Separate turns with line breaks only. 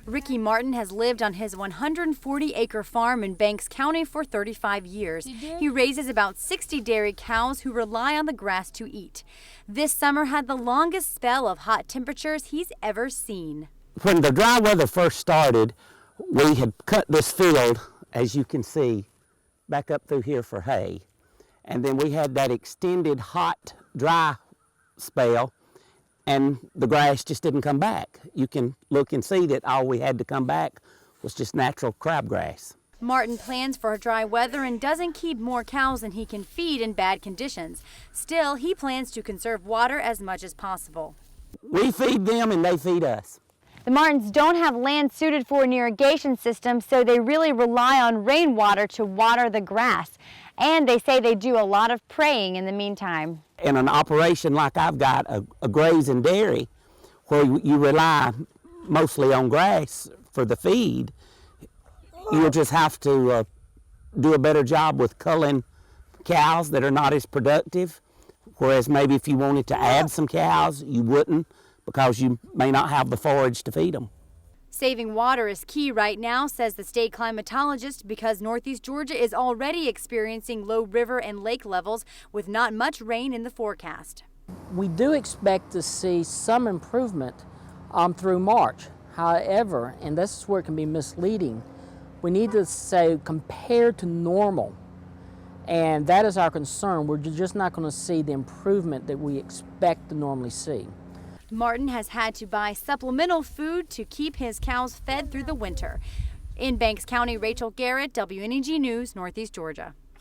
Ricky Martin has lived on his 140-acre farm in Banks County for 35 years. He raises about 60 dairy cows who rely on the grass to eat. This summer had the longest spell of hot temperatures he's ever seen.
When the dry weather first started, we had cut this field, as you can see, back up through here for hay. And then we had that extended hot, dry spell, and the grass just didn't come back. You can look and see that all we had to come back was just natural crabgrass.
Martin plans for dry weather and doesn't keep more cows than he can feed in bad conditions. Still, he plans to conserve water as much as possible.
We feed them and they feed us.
The Martins don't have land suited for an irrigation system, so they really rely on rainwater to water the grass. And they say they do a lot of praying in the meantime.
In an operation like I've got, a grazing dairy, where you rely mostly on grass for the feed, you'll just have to do a better job with culling cows that are not as productive, whereas maybe if you wanted to add some cows, you wouldn't, because you may not have the forage to feed them.
Saving water is key right now, says the state climatologist, because northeast Georgia is already experiencing low river and lake levels with not much rain in the forecast.
We do expect to see some improvement through March. However, and this is where it can be misleading, we need to say compared to normal. And that is our concern. We're just not going to see the improvement that we expect to normally see.
Martin has had to buy supplemental food to keep his cows fed through the winter. In Banks County, Rachel Garrett, WNEG News, Northeast Georgia.